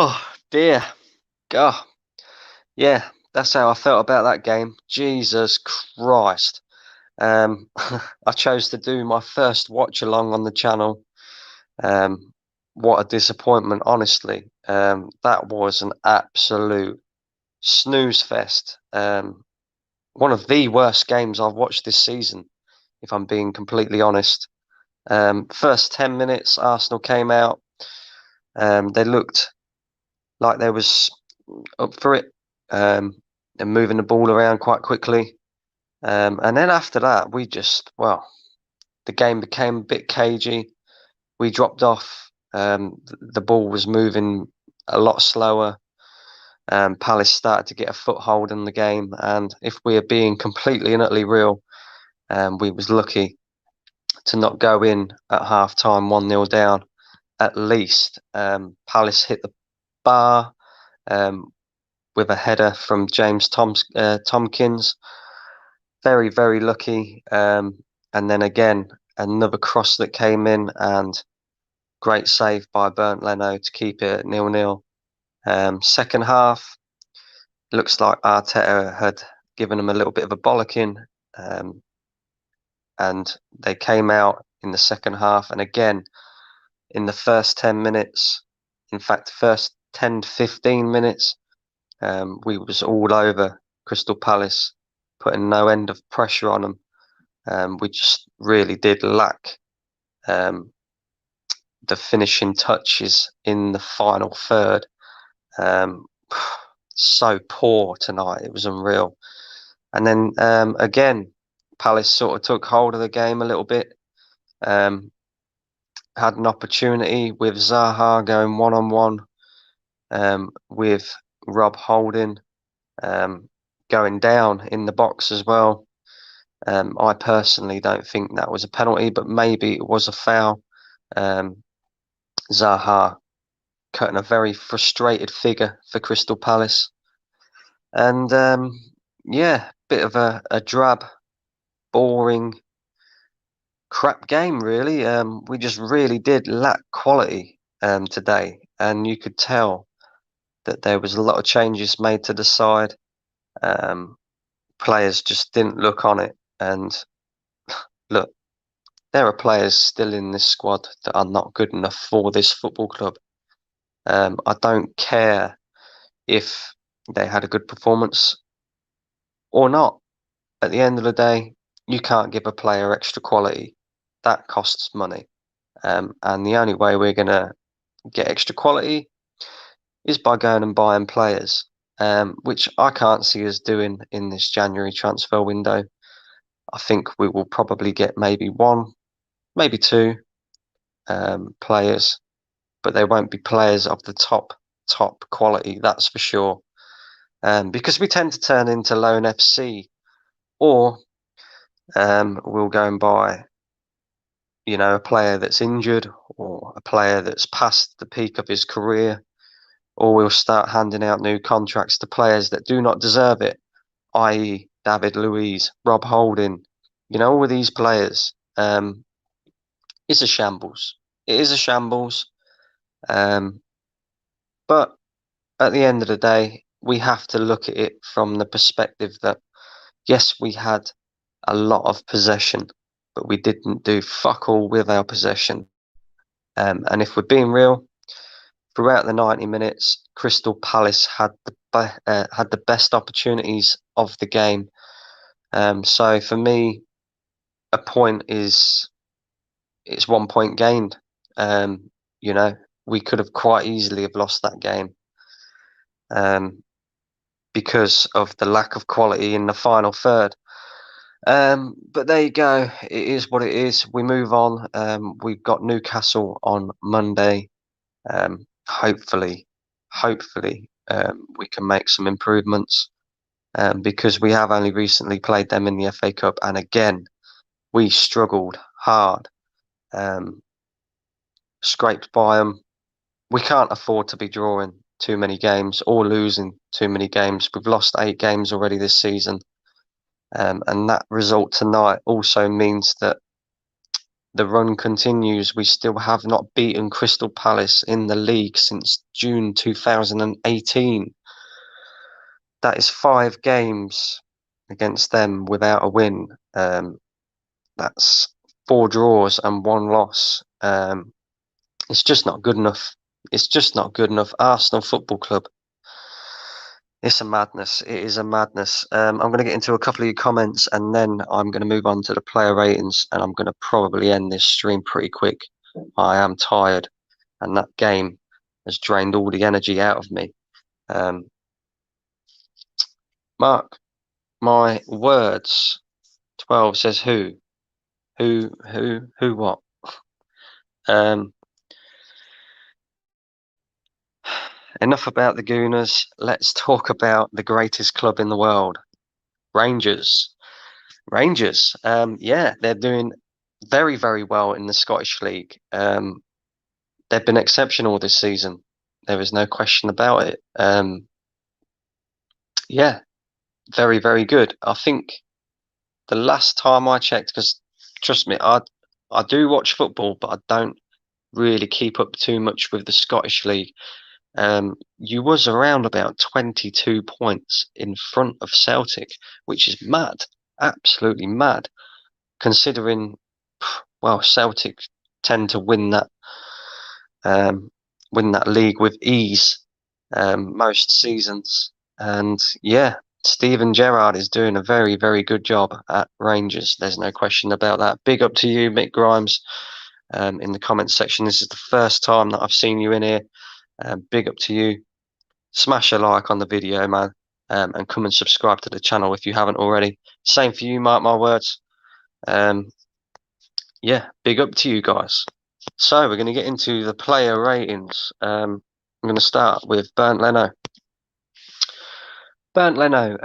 Oh dear. God. Yeah, that's how I felt about that game. Jesus Christ. I chose to do my first watch along on the channel. Um, what a disappointment, honestly. That was an absolute snooze fest. One of the worst games I've watched this season, if I'm being completely honest. First 10 minutes, Arsenal came out. They looked like they was up for it, and moving the ball around quite quickly. And then after that, the game became a bit cagey. We dropped off. The ball was moving a lot slower. Palace started to get a foothold in the game, and if we are being completely and utterly real, we was lucky to not go in at half time 1-0 down at least. Palace hit the bar. With a header from James Tompkins. Very, very lucky. And then again, another cross that came in, and great save by Bernd Leno to keep it at 0-0. Second half, looks like Arteta had given them a little bit of a bollocking. And they came out in the second half. And again, in the first 10 minutes, in fact, the first 10 to 15 minutes, we was all over Crystal Palace, putting no end of pressure on them. We just really did lack the finishing touches in the final third. So poor tonight, it was unreal. And then again, Palace sort of took hold of the game a little bit. Had an opportunity with Zaha going one-on-one with Rob Holden going down in the box as well. I personally don't think that was a penalty, but maybe it was a foul. Zaha cutting a very frustrated figure for Crystal Palace. And yeah, bit of a drab, boring, crap game, really. We just really did lack quality today, and you could tell that there was a lot of changes made to the side. Players just didn't look on it, and look, there are players still in this squad that are not good enough for this football club. I don't care if they had a good performance or not. At the end of the day, you can't give a player extra quality. That costs money. And the only way we're going to get extra quality is by going and buying players, which I can't see us doing in this January transfer window. I think we will probably get maybe one, maybe two players, but they won't be players of the top quality, that's for sure. Because we tend to turn into loan FC, or we'll go and buy, a player that's injured, or a player that's past the peak of his career, or we'll start handing out new contracts to players that do not deserve it, i.e. David Luiz, Rob Holden, all of these players. It's a shambles. It is a shambles. But at the end of the day, we have to look at it from the perspective that, yes, we had a lot of possession, but we didn't do fuck all with our possession. And if we're being real, throughout the 90 minutes, Crystal Palace had the best opportunities of the game. So for me, a point it's 1 point gained. We could have quite easily have lost that game because of the lack of quality in the final third. But there you go. It is what it is. We move on. We've got Newcastle on Monday. Hopefully, we can make some improvements because we have only recently played them in the FA Cup, and again, we struggled hard. Scraped by them. We can't afford to be drawing too many games or losing too many games. We've lost 8 games already this season. And that result tonight also means that the run continues. We still have not beaten Crystal Palace in the league since June 2018. That is 5 games against them without a win. That's 4 draws and 1 loss. It's just not good enough. It's just not good enough. Arsenal Football Club. It's a madness. It is a madness. I'm going to get into a couple of your comments, and then I'm going to move on to the player ratings, and I'm going to probably end this stream pretty quick. I am tired, and that game has drained all the energy out of me. Mark my words. 12 says who? Who what? Enough about the Gooners. Let's talk about the greatest club in the world, Rangers. Rangers, yeah, they're doing very, very well in the Scottish League. They've been exceptional this season. There is no question about it. Yeah, very, very good. I think the last time I checked, because trust me, I do watch football, but I don't really keep up too much with the Scottish League. You was around about 22 points in front of Celtic, which is mad, absolutely mad, considering, well, Celtic tend to win that league with ease most seasons. And yeah, Steven Gerrard is doing a very, very good job at Rangers. There's no question about that. Big up to you, Mick Grimes, in the comments section. This is the first time that I've seen you in here. Big up to you. Smash a like on the video, man, and come and subscribe to the channel if you haven't already. Same for you, mark my words. Yeah, big up to you guys. So we're going to get into the player ratings. I'm going to start with Bernd Leno. Bernd Leno,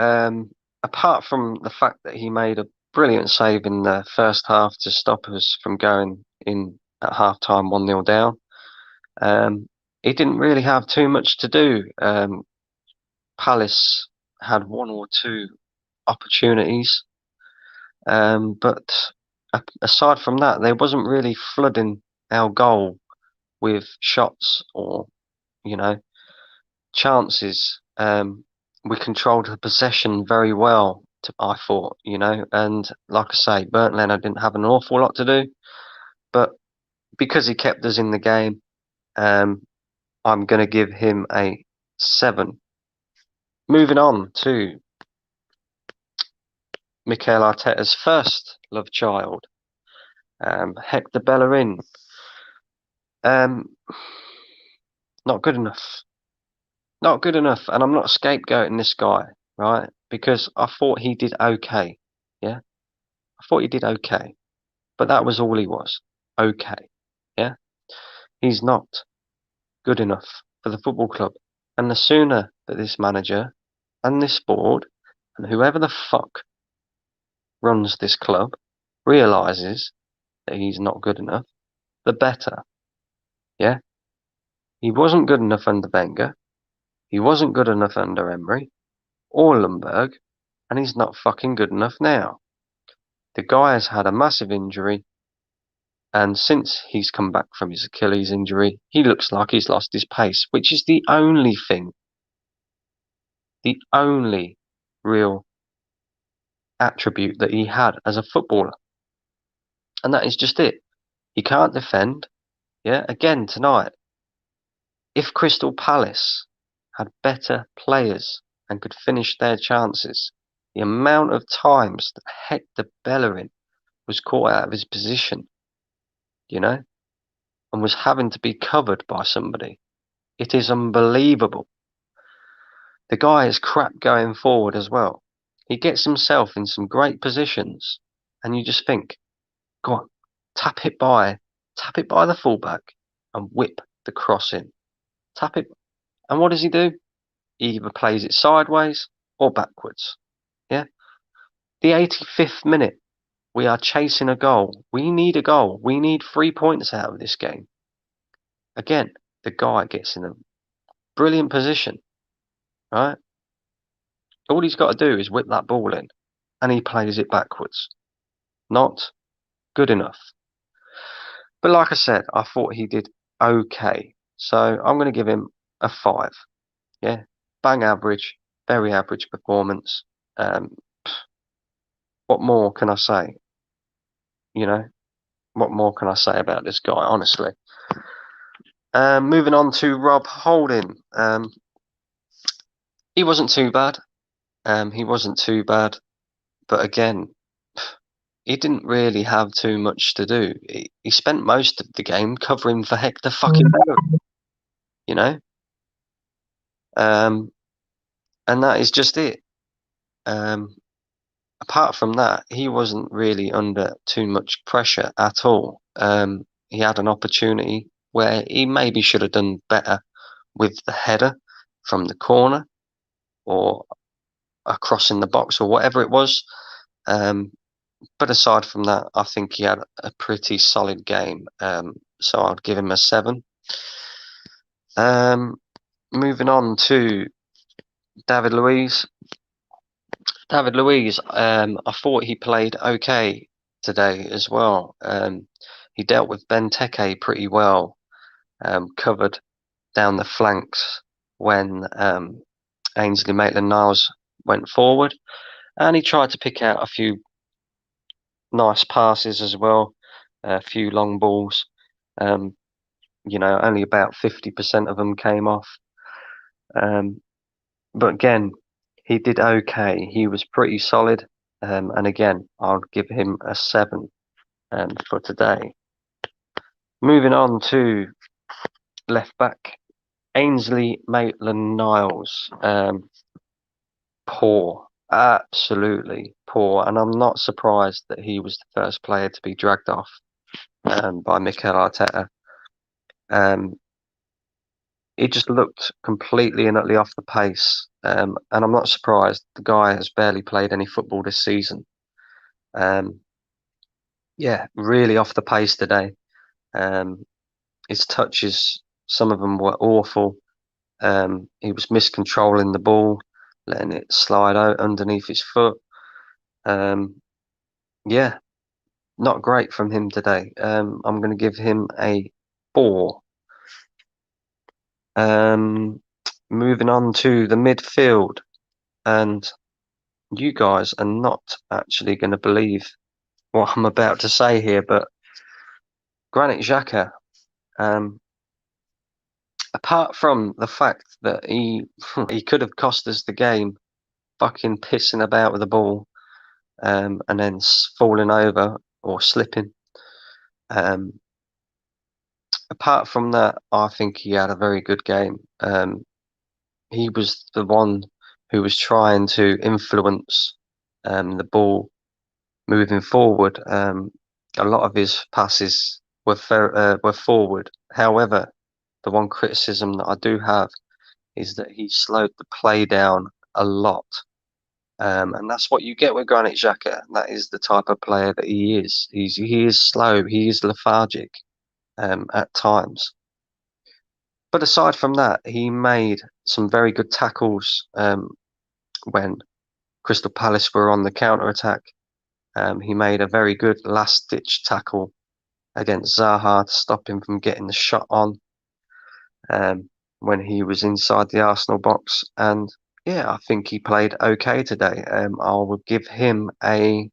apart from the fact that he made a brilliant save in the first half to stop us from going in at half-time 1-0 down, he didn't really have too much to do. Palace had 1 or 2 opportunities, but aside from that, they wasn't really flooding our goal with shots or, chances. We controlled the possession very well, I thought, and like I say, Bernd Leno didn't have an awful lot to do, but because he kept us in the game, I'm going to give him a 7. Moving on to Mikel Arteta's first love child, Hector Bellerin. Not good enough. Not good enough. And I'm not scapegoating this guy, right? Because I thought he did okay. Yeah? I thought he did okay. But that was all he was. Okay. Yeah? He's not good enough for the football club. And the sooner that this manager and this board and whoever the fuck runs this club realizes that he's not good enough, the better. Yeah? He wasn't good enough under Wenger. He wasn't good enough under Emery or Lundberg, and he's not fucking good enough now. The guy has had a massive injury, and since he's come back from his Achilles injury, he looks like he's lost his pace, which is the only real attribute that he had as a footballer. And that is just it. He can't defend. Yeah, again tonight, if Crystal Palace had better players and could finish their chances, the amount of times that Hector Bellerin was caught out of his position, and was having to be covered by somebody, it is unbelievable. The guy is crap going forward as well. He gets himself in some great positions, and you just think, go on, tap it by the fullback and whip the cross in. Tap it, and what does he do? He either plays it sideways or backwards. Yeah. The 85th minute, we are chasing a goal. We need a goal. We need 3 points out of this game. Again, the guy gets in a brilliant position, right? All he's got to do is whip that ball in, and he plays it backwards. Not good enough. But like I said, I thought he did okay. So I'm going to give him a 5. Yeah, bang average, very average performance. Um, what more can I say? You know, what more can I say about this guy, honestly? Moving on to Rob Holding. He wasn't too bad. He wasn't too bad. But again, he didn't really have too much to do. He spent most of the game covering for Hector fucking Bellerin, you know? Um, and that is just it. Um, apart from that, he wasn't really under too much pressure at all. He had an opportunity where he maybe should have done better with the header from the corner or across in the box or whatever it was. But aside from that, I think he had a pretty solid game. So I'd give him a 7. Moving on to David Luiz. David Luiz, I thought he played okay today as well. He dealt with Benteke pretty well, covered down the flanks when Ainsley Maitland-Niles went forward, and he tried to pick out a few nice passes as well, a few long balls. Only about 50% of them came off. But again, he did okay. He was pretty solid. And again, I'll give him a 7 for today. Moving on to left back, Ainsley Maitland-Niles. Poor, absolutely poor. And I'm not surprised that he was the first player to be dragged off by Mikel Arteta. He just looked completely and utterly off the pace. And I'm not surprised. The guy has barely played any football this season. Yeah, really off the pace today. His touches, some of them were awful. He was miscontrolling the ball, letting it slide out underneath his foot. Yeah, not great from him today. I'm going to give him a 4. Moving on to the midfield, and you guys are not actually going to believe what I'm about to say here, but Granit Xhaka, apart from the fact that he he could have cost us the game, fucking pissing about with the ball, and then falling over or slipping. Apart from that, I think he had a very good game. He was the one who was trying to influence the ball moving forward. A lot of his passes were forward. However, the one criticism that I do have is that he slowed the play down a lot. And that's what you get with Granit Xhaka. That is the type of player that he is. He is slow. He is lethargic at times. But aside from that, he made some very good tackles when Crystal Palace were on the counter attack. He made a very good last ditch tackle against Zaha to stop him from getting the shot on when he was inside the Arsenal box. And yeah, I think he played okay today. I would give him I'm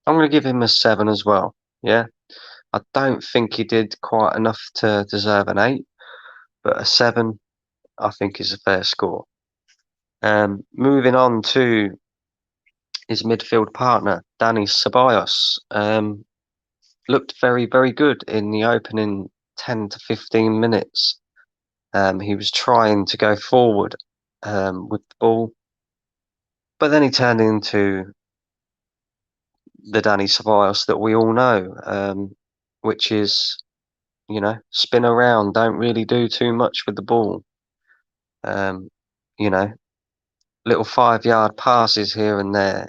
going to give him a 7 as well. Yeah, I don't think he did quite enough to deserve an 8, but a 7 I think is a fair score. Moving on to his midfield partner, Dani Ceballos. Looked very, very good in the opening 10 to 15 minutes. He was trying to go forward with the ball, but then he turned into the Dani Ceballos that we all know, which is, spin around, don't really do too much with the ball. Um, you know, little 5-yard passes here and there.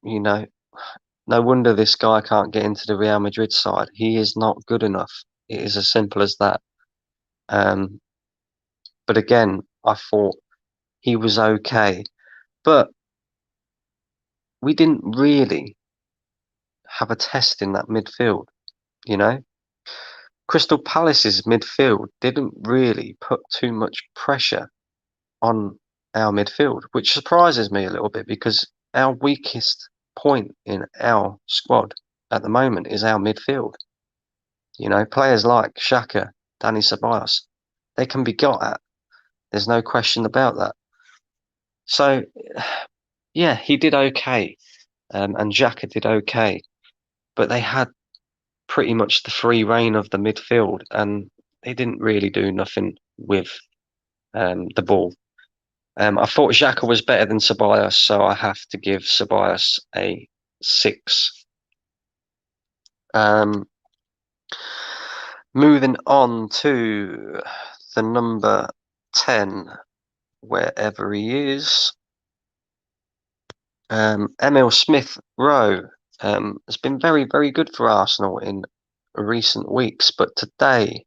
No wonder this guy can't get into the Real Madrid side. He is not good enough. It is as simple as that. But again, I thought he was okay. But we didn't really have a test in that midfield. you know. Crystal Palace's midfield didn't really put too much pressure on our midfield, which surprises me a little bit because our weakest point in our squad at the moment is our midfield. You know, players like Xhaka, Danny Ceballos, they can be got at. There's no question about that. So, yeah, he did okay, and Xhaka did okay, but they had pretty much the free reign of the midfield, and they didn't really do nothing with the ball. I thought Xhaka was better than Ceballos, so I have to give Ceballos a 6. Moving on to the number 10, wherever he is. Emile Smith Rowe has been very, very good for Arsenal in recent weeks, but today,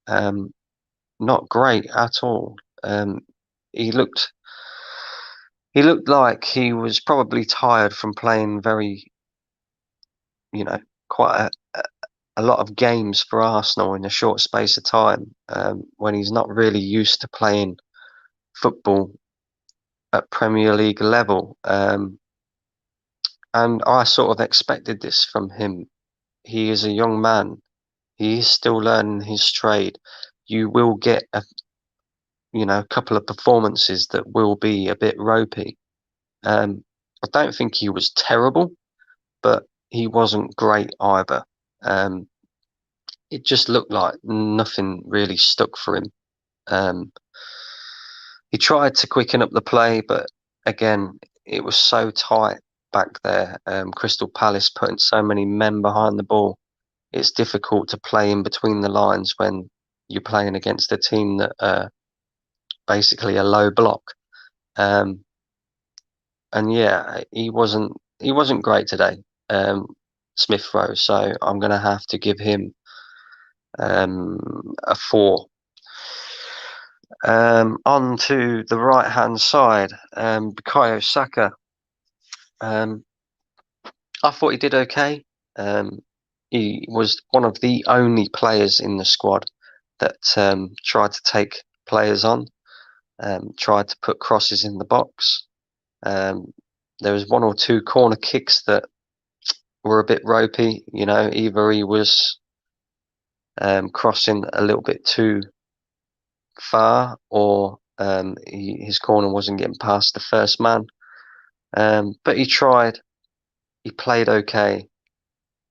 not great at all. He looked like he was probably tired from playing quite a lot of games for Arsenal in a short space of time, when he's not really used to playing football at Premier League level. And I sort of expected this from him. He is a young man. He is still learning his trade. You will get a couple of performances that will be a bit ropey. I don't think he was terrible, but he wasn't great either. It just looked like nothing really stuck for him. He tried to quicken up the play, but again, it was so tight back there. Crystal Palace putting so many men behind the ball. It's difficult to play in between the lines when you're playing against a team that are basically a low block. And yeah, he wasn't great today, Smith Rowe. So I'm going to have to give him a 4. On to the right hand side, Bukayo Saka. I thought he did okay. He was one of the only players in the squad that tried to take players on, tried to put crosses in the box. There was 1 or 2 corner kicks that were a bit ropey. You know, either he was crossing a little bit too far, or his corner wasn't getting past the first man. But he tried. He played okay.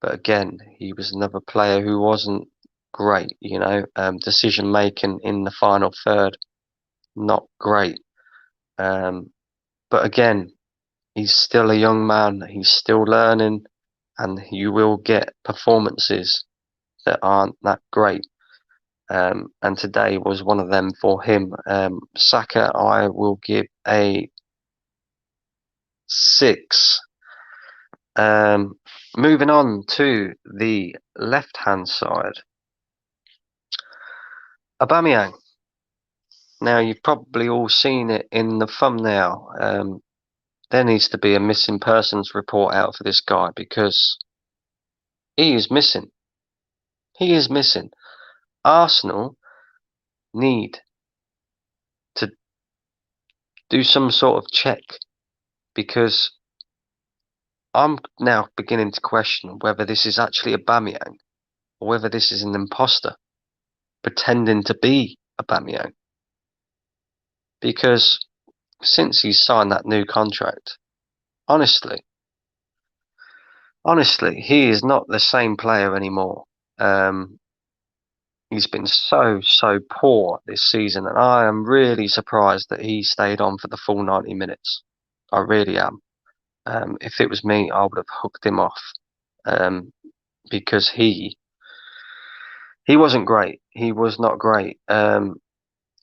But again, he was another player who wasn't great. You know, decision making in the final third, not great. But again, he's still a young man. He's still learning, and you will get performances that aren't that great. And today was one of them for him. Saka, I will give a 6. Moving on to the left-hand side, Aubameyang. Now, you've probably all seen it in the thumbnail. There needs to be a missing persons report out for this guy because he is missing. He is missing. Arsenal need to do some sort of check, because I'm now beginning to question whether this is actually Aubameyang or whether this is an imposter pretending to be Aubameyang. Because since he's signed that new contract, honestly, he is not the same player anymore. He's been so poor this season, and I am really surprised that he stayed on for the full 90 minutes. I really am. If it was me, I would have hooked him off, because he wasn't great. He was not great.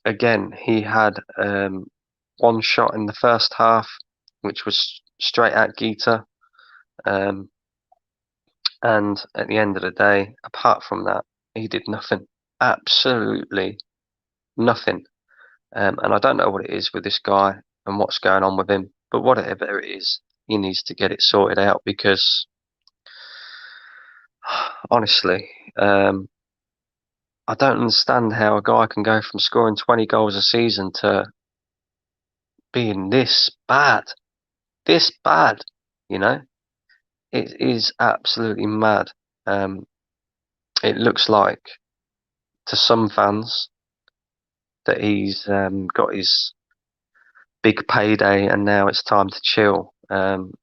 Again, he had 1 shot in the first half, which was straight at Gita. And at the end of the day, apart from that, he did nothing. Absolutely nothing. And I don't know what it is with this guy and what's going on with him, but whatever it is, he needs to get it sorted out, because Honestly, I don't understand how a guy can go from scoring 20 goals a season to being this bad. This bad, you know? It is absolutely mad. Um, it looks like to some fans that he's got his big payday and now it's time to chill. And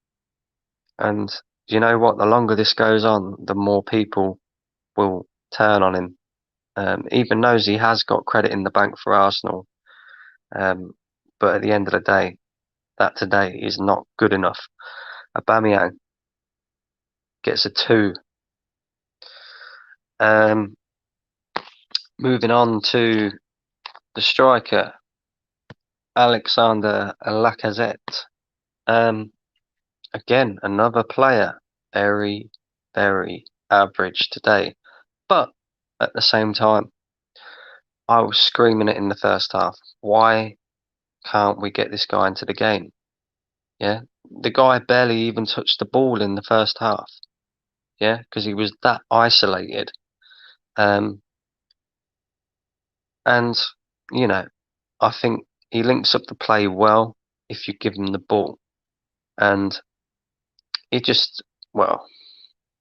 you know what? The longer this goes on, the more people will turn on him. Even knows he has got credit in the bank for Arsenal. Um, but at the end of the day, that today is not good enough. Aubameyang gets a 2. Um, Moving on to the striker, Alexander Lacazette. Um, Again, another player, very, very average today. But at the same time, I was screaming it in the first half. Why can't we get this guy into the game? Yeah, the guy barely even touched the ball in the first half. Yeah, because he was that isolated. Um, and you know, I think he links up the play well if you give him the ball. And he just, well,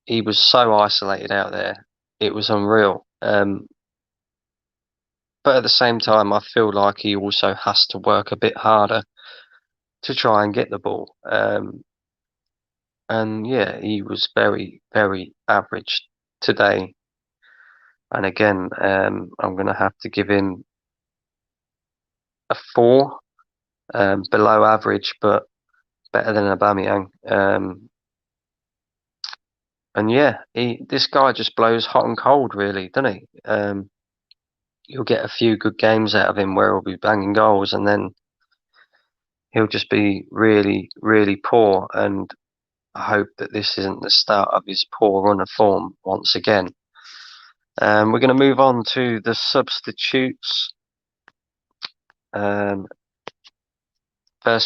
he was so isolated out there. It was unreal. But at the same time, I feel like he also has to work a bit harder to try and get the ball. And yeah, he was very, very average today. And again, I'm going to have to give him a 4, below average, but better than Aubameyang. And yeah, this guy just blows hot and cold, really, doesn't he? You'll get a few good games out of him where he'll be banging goals, and then he'll just be really, really poor. And I hope that this isn't the start of his poor run of form once again. We're going to move on to the substitutes. First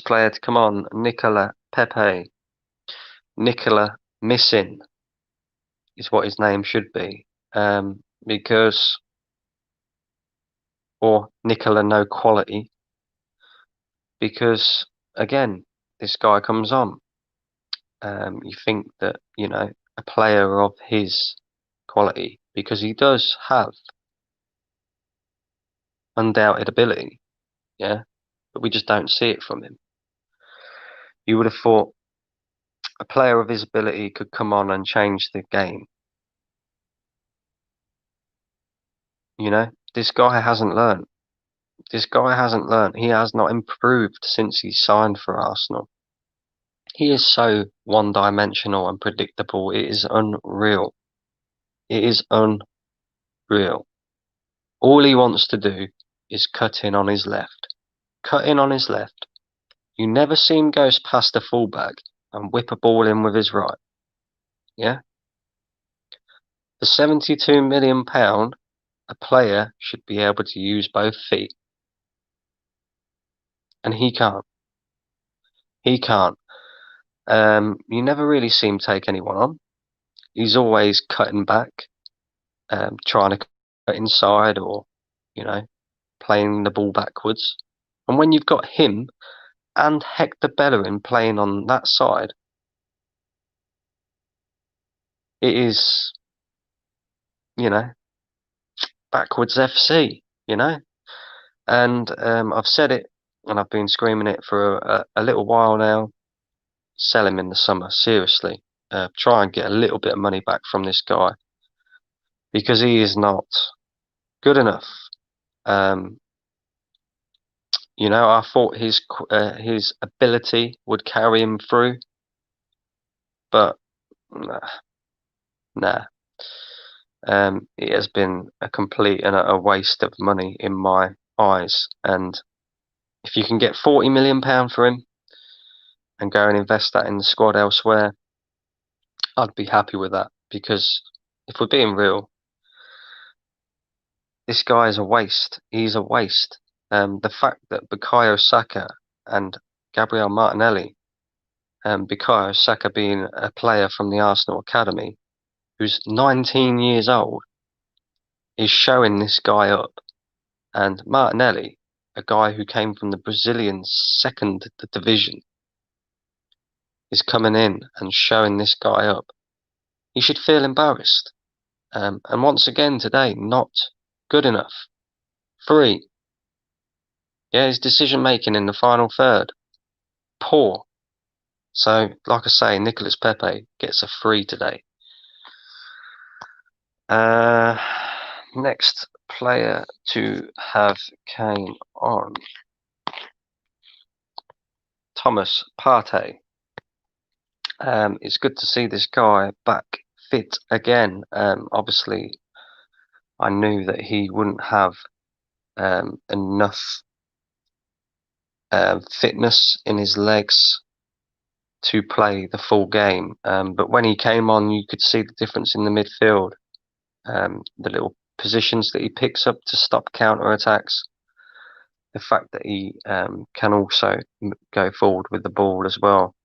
player to come on, Nicola Pepe. Nicola missing is what his name should be, because, or Nicola no quality, because again, this guy comes on. You think that, a player of his quality, because he does have undoubted ability, yeah, but we just don't see it from him. You would have thought a player of his ability could come on and change the game. This guy hasn't learned. This guy hasn't learned. He has not improved since he signed for Arsenal. He is so one-dimensional and predictable. It is unreal. It is unreal. All he wants to do is cut in on his left. Cut in on his left. You never see him go past the fullback and whip a ball in with his right. Yeah? For £72 million, a player should be able to use both feet. And he can't. He can't. You never really see him take anyone on. He's always cutting back, trying to cut inside, or, playing the ball backwards. And when you've got him and Hector Bellerin playing on that side, it is, backwards FC, And I've said it, and I've been screaming it for a little while now. Sell him in the summer, seriously. Try and get a little bit of money back from this guy, because he is not good enough. I thought his ability would carry him through, but nah. It has been a complete and a waste of money in my eyes. And if you can get £40 million for him and go and invest that in the squad elsewhere, I'd be happy with that. Because if we're being real, this guy is a waste. He's a waste. The fact that Bukayo Saka and Gabriel Martinelli, Bukayo Saka being a player from the Arsenal academy, who's 19 years old, is showing this guy up. And Martinelli, a guy who came from the Brazilian second division, is coming in and showing this guy up. He should feel embarrassed. And once again today, not good enough. 3. Yeah, his decision making in the final third, poor. So, like I say, Nicolas Pepe gets a 3 today. Next player to have came on, Thomas Partey. It's good to see this guy back fit again. Obviously, I knew that he wouldn't have enough fitness in his legs to play the full game. But when he came on, you could see the difference in the midfield. The little positions that he picks up to stop counter-attacks. The fact that he can also go forward with the ball as well.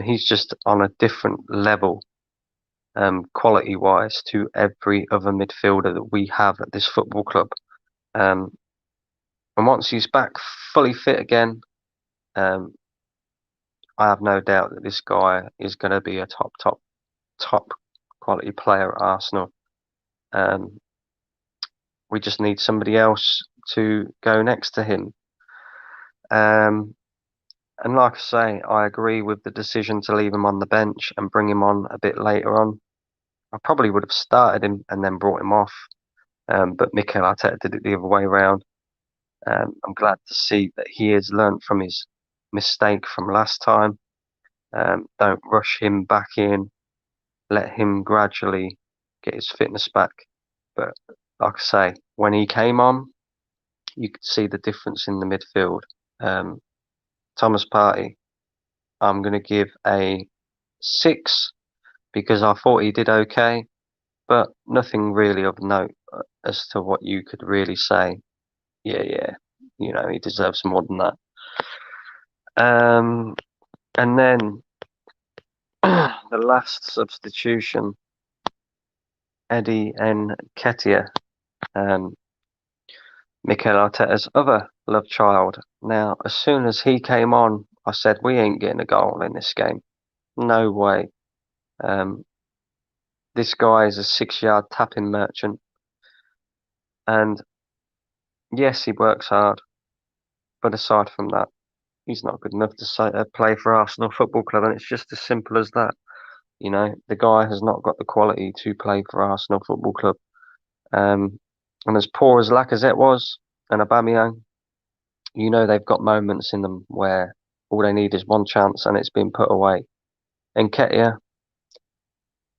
He's just on a different level, quality-wise, to every other midfielder that we have at this football club. And once he's back fully fit again, I have no doubt that this guy is going to be a top quality player at Arsenal. We just need somebody else to go next to him. And like I say, I agree with the decision to leave him on the bench and bring him on a bit later on. I probably would have started him and then brought him off. But Mikel Arteta did it the other way around. I'm glad to see that he has learnt from his mistake from last time. Don't rush him back in. Let him gradually get his fitness back. But like I say, when he came on, you could see the difference in the midfield. Thomas Partey, I'm going to give a 6 because I thought he did okay, but nothing really of note as to what you could really say. Yeah, he deserves more than that. And then the last substitution, Eddie Nketiah, Mikel Arteta's other love child. Now, as soon as he came on, I said, we ain't getting a goal in this game. No way. This guy is a 6-yard tapping merchant. And yes, he works hard. But aside from that, he's not good enough to play for Arsenal Football Club. And it's just as simple as that. The guy has not got the quality to play for Arsenal Football Club. And as poor as Lacazette was, and Aubameyang, they've got moments in them where all they need is one chance and it's been put away. And Nketiah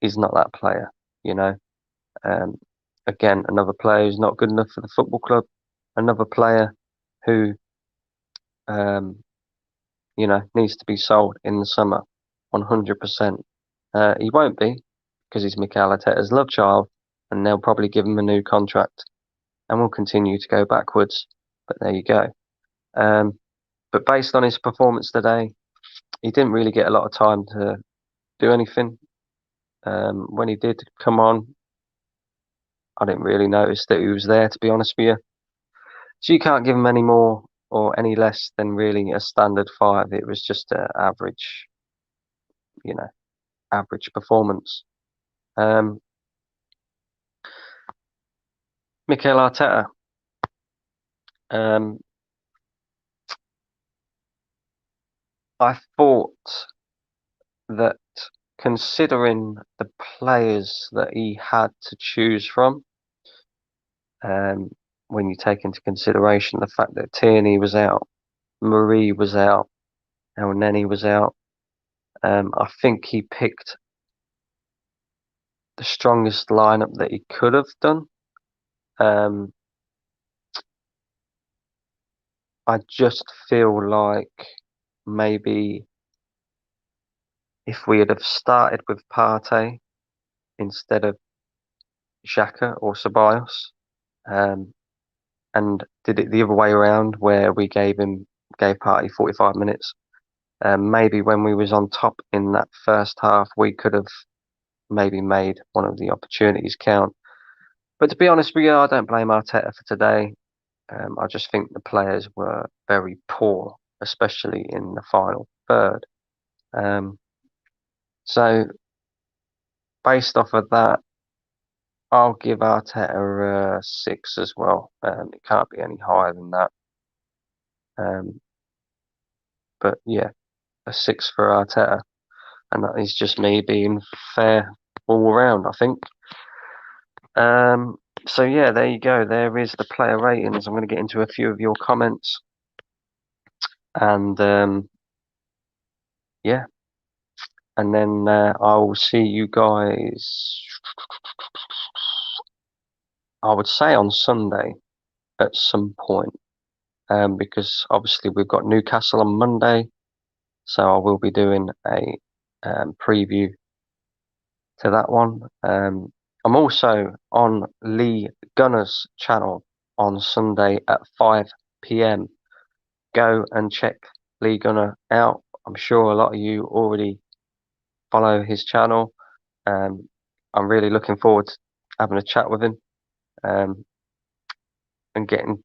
is not that player, Again, another player who's not good enough for the football club. Another player who, needs to be sold in the summer, 100%. He won't be because he's Mikel Arteta's love child, and they'll probably give him a new contract, and we'll continue to go backwards. But there you go. But based on his performance today, he didn't really get a lot of time to do anything. When he did come on, I didn't really notice that he was there, to be honest with you. So you can't give him any more or any less than really a standard 5. It was just an average, average performance. Mikel Arteta. I thought that considering the players that he had to choose from, when you take into consideration the fact that Tierney was out, Marie was out, Elneny was out, I think he picked the strongest lineup that he could have done. I just feel like maybe if we had have started with Partey instead of Xhaka or Ceballos, and did it the other way around where we gave Partey 45 minutes, maybe when we was on top in that first half, we could have maybe made one of the opportunities count. But to be honest with you, I don't blame Arteta for today. I just think the players were very poor, especially in the final third. So based off of that, I'll give Arteta a 6 as well. It can't be any higher than that. But yeah, a 6 for Arteta, and that is just me being fair all around, I think. So yeah, there you go. There is the player ratings. I'm going to get into a few of your comments, and yeah, and then I will see you guys. I would say on Sunday at some point, because obviously we've got Newcastle on Monday, so I will be doing a preview to that one. I'm also on Lee Gunner's channel on Sunday at 5 p.m. Go and check Lee Gunner out. I'm sure a lot of you already follow his channel. I'm really looking forward to having a chat with him, and getting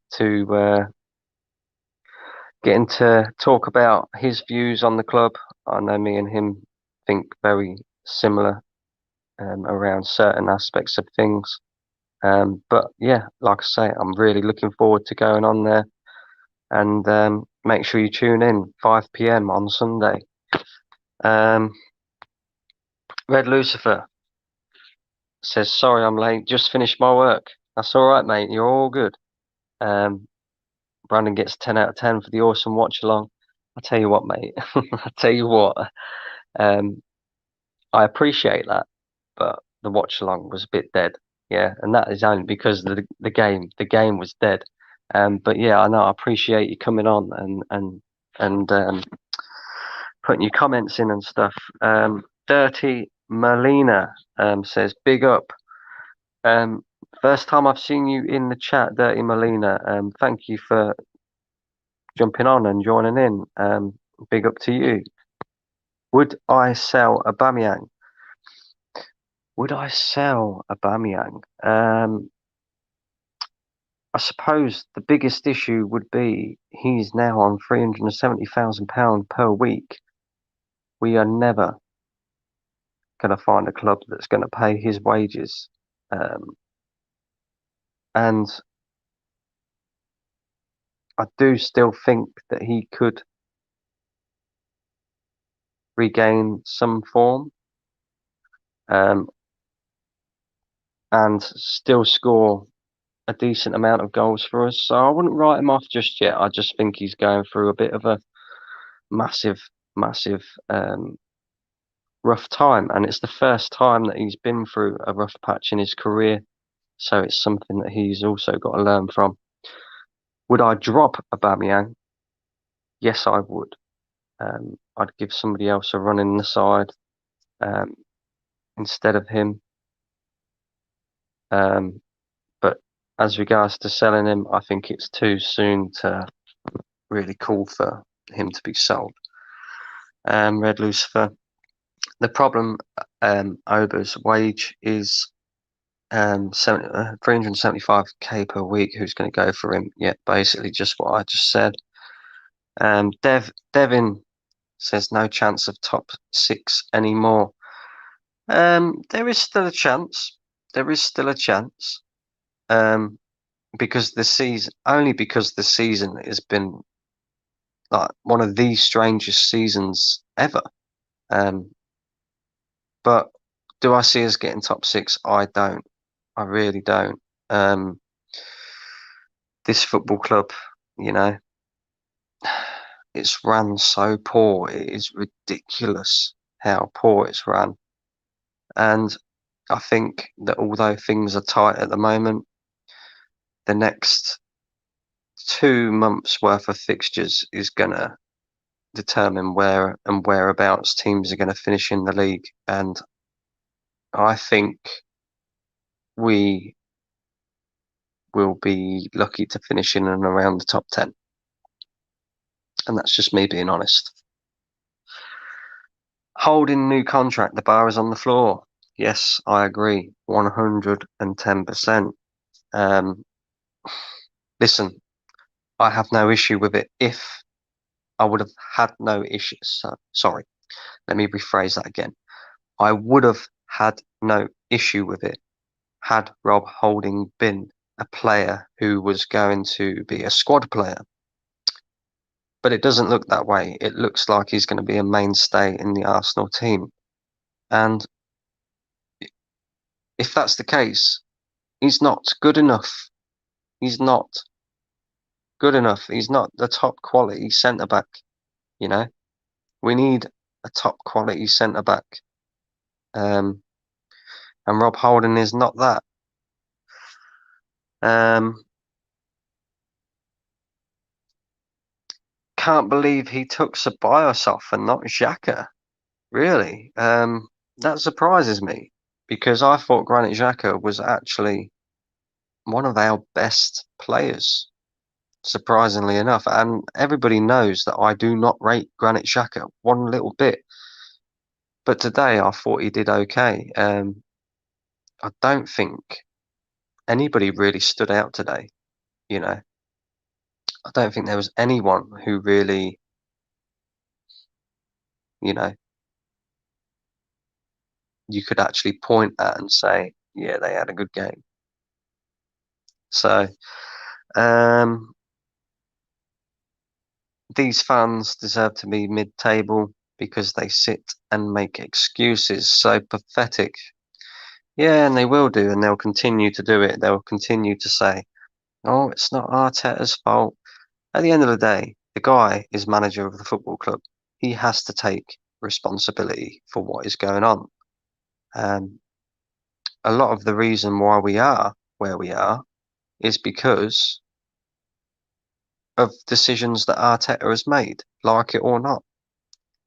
to talk about his views on the club. I know me and him think very similar around certain aspects of things. But yeah, like I say, I'm really looking forward to going on there, and make sure you tune in 5 p.m. on Sunday. Red Lucifer says, sorry I'm late, just finished my work. That's all right, mate, you're all good. Brandon gets 10 out of 10 for the awesome watch along. I tell you what, mate, I tell you what, I appreciate that, but the watch along was a bit dead. Yeah, and that is only because the game was dead. But yeah, I know, I appreciate you coming on and putting your comments in and stuff. Dirty Melina says, big up. First time I've seen you in the chat, Dirty Melina. Thank you for jumping on and joining in. Big up to you. Would I sell Aubameyang? Would I sell Aubameyang? I suppose the biggest issue would be he's now on £370,000 per week. We are never going to find a club that's going to pay his wages. And I do still think that he could regain some form, and still score a decent amount of goals for us. So I wouldn't write him off just yet. I just think he's going through a bit of a massive rough time, and it's the first time that he's been through a rough patch in his career. So it's something that he's also got to learn from. Would I drop Aubameyang? Yes, I would. I'd give somebody else a run in the side instead of him. But as regards to selling him, I think it's too soon to really call for him to be sold. Red Lucifer. The problem, Ober's wage is 375k per week. Who's going to go for him? Yeah, basically just what I just said. Devin says no chance of top 6 anymore. There is still a chance. There is still a chance. Because the season has been like one of the strangest seasons ever. But do I see us getting top 6? I don't. I really don't. This football club, you know, it's run so poor. It is ridiculous how poor it's run. And I think that although things are tight at the moment, the next 2 months worth of fixtures is going to determine where and whereabouts teams are going to finish in the league. And I think we will be lucky to finish in and around the top 10. And that's just me being honest. Holden new contract, the bar is on the floor. Yes, I agree, 110%. Listen, I have no issue with it. If I would have had no issues, sorry, let me rephrase that again. I would have had no issue with it had Rob Holding been a player who was going to be a squad player. But it doesn't look that way. It looks like he's going to be a mainstay in the Arsenal team. And if that's the case, he's not good enough. He's not good enough. He's not the top quality centre back. You know, we need a top quality centre back. And Rob Holding is not that. Can't believe he took Ceballos off and not Xhaka. Really? That surprises me because I thought Granit Xhaka was actually one of our best players, surprisingly enough. And everybody knows that I do not rate Granit Xhaka one little bit. But today I thought he did okay. I don't think anybody really stood out today, you know. I don't think there was anyone who really, you know, you could actually point at and say, yeah, they had a good game. So, these fans deserve to be mid-table because they sit and make excuses. So pathetic. Yeah, and they will do, and they'll continue to do it. They'll continue to say, oh, it's not Arteta's fault. At the end of the day, the guy is manager of the football club. He has to take responsibility for what is going on. A lot of the reason why we are where we are is because of decisions that Arteta has made, like it or not.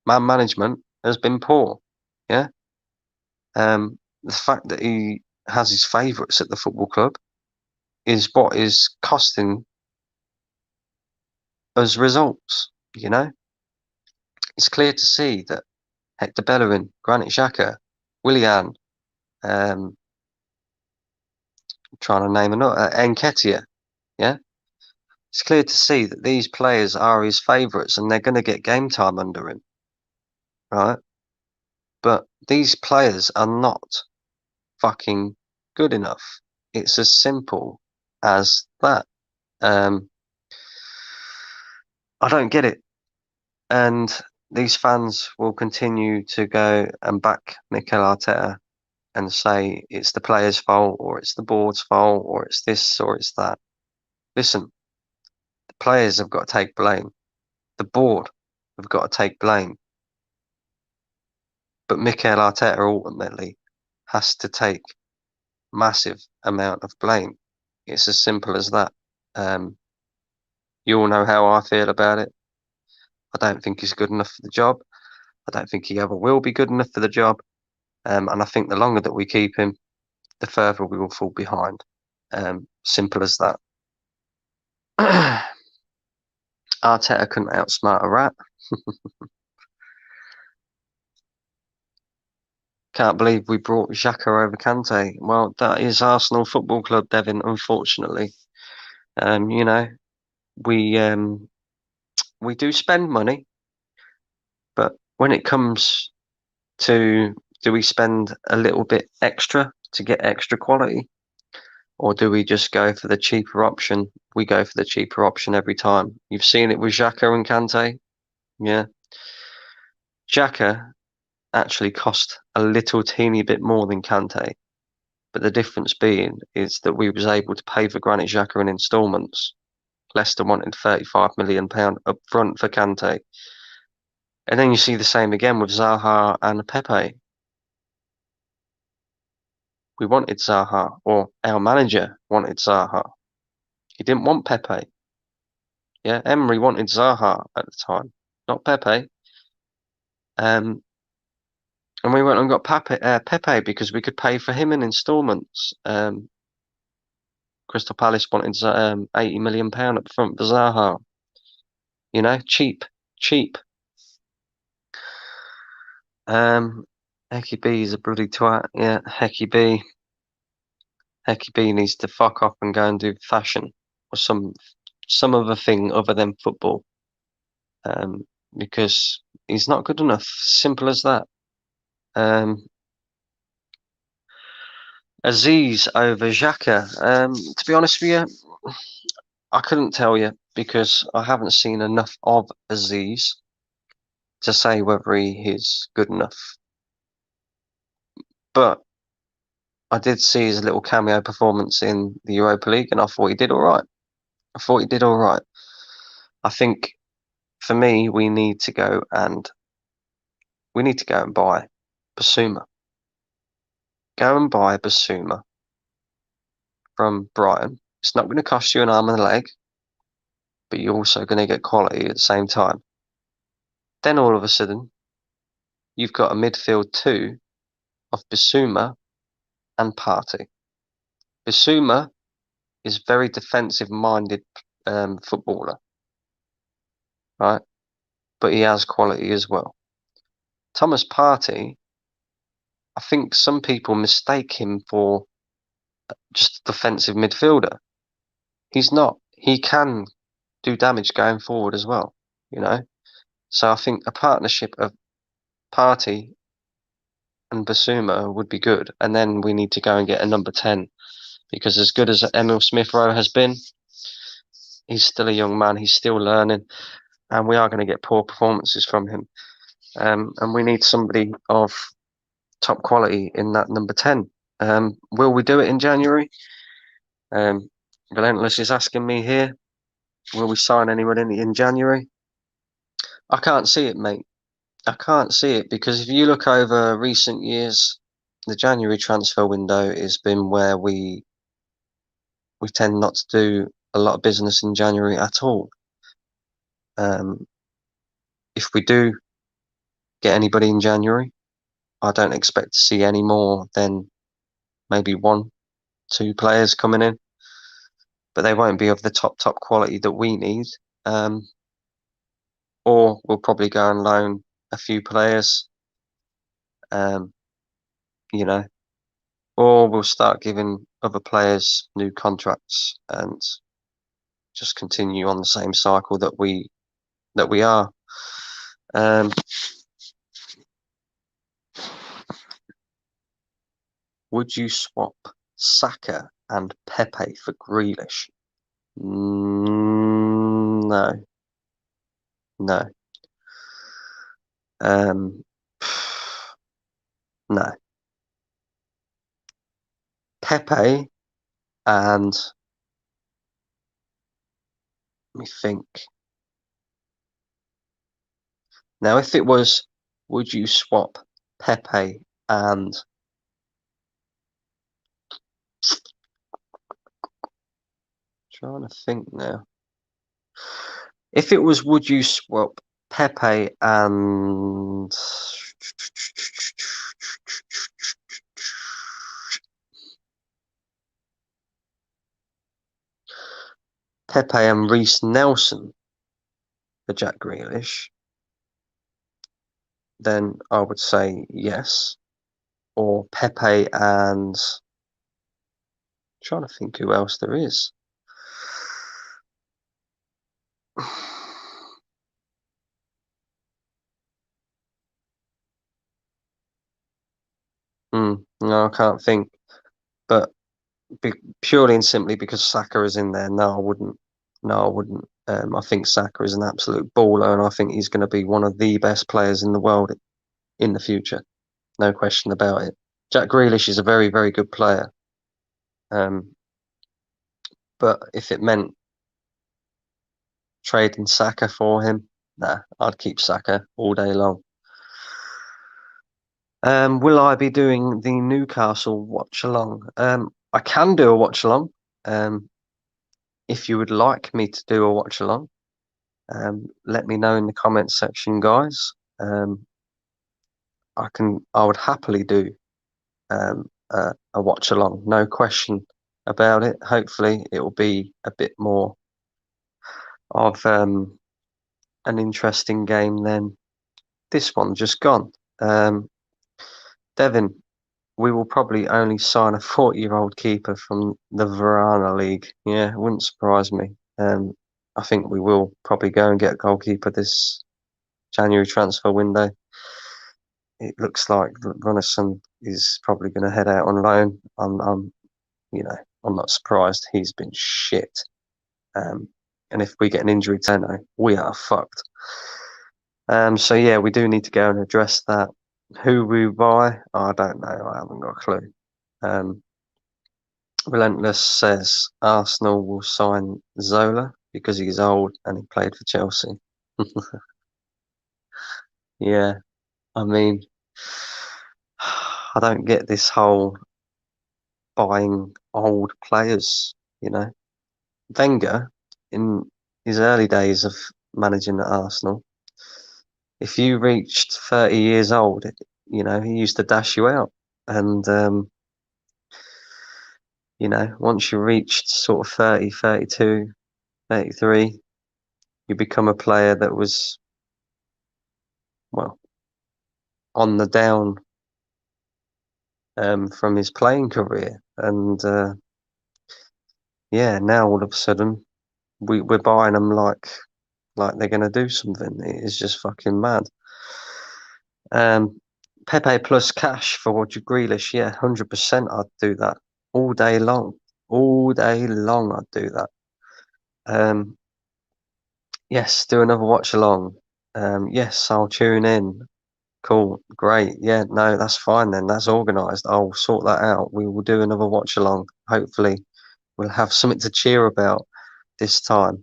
Man management has been poor. Yeah. The fact that he has his favourites at the football club is what is costing us results. You know, it's clear to see that Hector Bellerin, Granit Xhaka, Willian, I'm trying to name another, Nketiah. Yeah, it's clear to see that these players are his favourites and they're going to get game time under him, right? But these players are not fucking good enough. It's as simple as that. I don't get it. And these fans will continue to go and back Mikel Arteta and say it's the players' fault or it's the board's fault or it's this or it's that. Listen, the players have got to take blame. The board have got to take blame. But Mikel Arteta ultimately has to take massive amount of blame. It's as simple as that. You all know how I feel about it. I don't think he's good enough for the job. I don't think he ever will be good enough for the job. And I think the longer that we keep him, the further we will fall behind. Simple as that. Arteta couldn't outsmart a rat. Can't believe we brought Xhaka over Kante. Well, that is Arsenal Football Club, Devin, unfortunately. You know, we do spend money, but when it comes to do we spend a little bit extra to get extra quality? Or do we just go for the cheaper option? We go for the cheaper option every time. You've seen it with Xhaka and Kante. Yeah. Xhaka actually cost a little teeny bit more than Kante. But the difference being is that we was able to pay for Granit Xhaka in instalments. Leicester wanted £35 million up front for Kante. And then you see the same again with Zaha and Pepe. We wanted Zaha, or our manager wanted Zaha. He didn't want Pepe. Yeah, Emery wanted Zaha at the time, not Pepe. And we went and got Pepe because we could pay for him in instalments. Crystal Palace wanted £80 million up front for Zaha. You know, cheap. And Hecky B is a bloody twat. Yeah, Hecky B. Hecky B needs to fuck off and go and do fashion or some other thing other than football. Because he's not good enough. Simple as that. Aziz over Xhaka. To be honest with you, I couldn't tell you because I haven't seen enough of Aziz to say whether he is good enough. But I did see his little cameo performance in the Europa League, and I thought he did all right. I think for me, we need to go and buy Basuma. Go and buy Basuma from Brighton. It's not going to cost you an arm and a leg, but you're also going to get quality at the same time. Then all of a sudden, you've got a midfield two of Basuma and Partey. Basuma is very defensive-minded footballer, right? But he has quality as well. Thomas Partey, I think some people mistake him for just a defensive midfielder. He's not. He can do damage going forward as well, you know. So I think a partnership of Partey and Basuma would be good. And then we need to go and get a number 10 because as good as Emile Smith-Rowe has been, he's still a young man. He's still learning, and we are going to get poor performances from him. And we need somebody of top quality in that number 10. Will we do it in January? Relentless is asking me here. Will we sign anyone in January? I can't see it, mate. I can't see it because if you look over recent years, the January transfer window has been where we tend not to do a lot of business in January at all. If we do get anybody in January, I don't expect to see any more than maybe 1, 2 players coming in, but they won't be of the top quality that we need. Or we'll probably go and loan a few players, you know, or we'll start giving other players new contracts and just continue on the same cycle that we are. Would you swap Saka and Pepe for Grealish? No. No. No. Pepe and let me think. Now, if it was, would you swap Pepe and trying to think now. If it was, would you swap Pepe and Reece Nelson for Jack Grealish, then I would say yes. Or Pepe and I'm trying to think who else there is. No, I can't think. But purely and simply because Saka is in there, no, I wouldn't. No, I wouldn't. I think Saka is an absolute baller, and I think he's going to be one of the best players in the world in the future. No question about it. Jack Grealish is a very, very good player. But if it meant trading Saka for him, nah, I'd keep Saka all day long. Will I be doing the Newcastle watch along? I can do a watch along. If you would like me to do a watch along, let me know in the comments section, guys. I would happily do a watch along, no question about it. Hopefully, it will be a bit more of an interesting game than this one just gone. Devin, we will probably only sign a 40-year-old keeper from the Verona League. Yeah, it wouldn't surprise me. I think we will probably go and get a goalkeeper this January transfer window. It looks like Runnison is probably going to head out on loan. I'm not surprised. He's been shit. And if we get an injury to Leno, we are fucked. So yeah, we do need to go and address that. Who we buy, I don't know. I haven't got a clue. Relentless says Arsenal will sign Zola because he's old and he played for Chelsea. Yeah, I mean, I don't get this whole buying old players, you know. Wenger, in his early days of managing at Arsenal, if you reached 30 years old, he used to dash you out. And, once you reached sort of 30, 32, 33, you become a player that was, well, on the down from his playing career. And, yeah, now all of a sudden we're buying them like they're going to do something. It is just fucking mad. Pepe plus cash for Roger Grealish. Yeah, 100%. I'd do that all day long. All day long, I'd do that. Yes, do another watch along. Yes, I'll tune in. Cool, great. Yeah, no, that's fine then. That's organised. I'll sort that out. We will do another watch along. Hopefully, we'll have something to cheer about this time.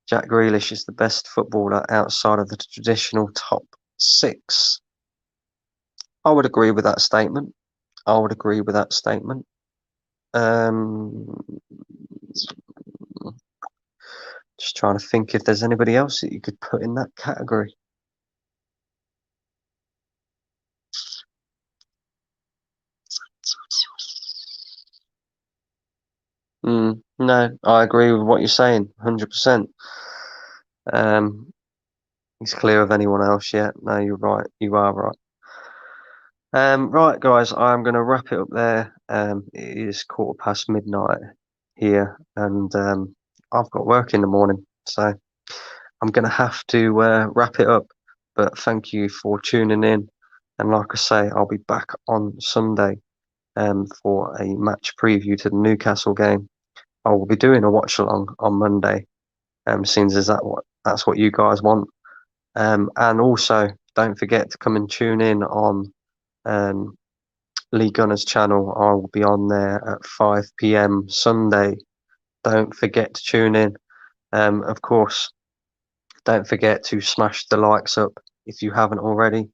Jack Grealish is the best footballer outside of the traditional top six. I would agree with that statement. I would agree with that statement. Just trying to think if there's anybody else that you could put in that category. No, I agree with what you're saying, 100%. He's clear of anyone else yet. No, you're right. You are right. Right, guys, I'm going to wrap it up there. It is midnight here, and I've got work in the morning, so I'm going to have to wrap it up. But thank you for tuning in, and like I say, I'll be back on Sunday for a match preview to the Newcastle game. I will be doing a watch along on Monday, seeing as that's what you guys want. And also, don't forget to come and tune in on Lee Gunner's channel. I will be on there at 5 p.m. Sunday. Don't forget to tune in. Of course, don't forget to smash the likes up if you haven't already,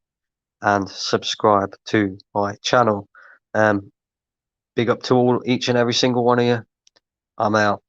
and subscribe to my channel. Big up to each and every single one of you. I'm out.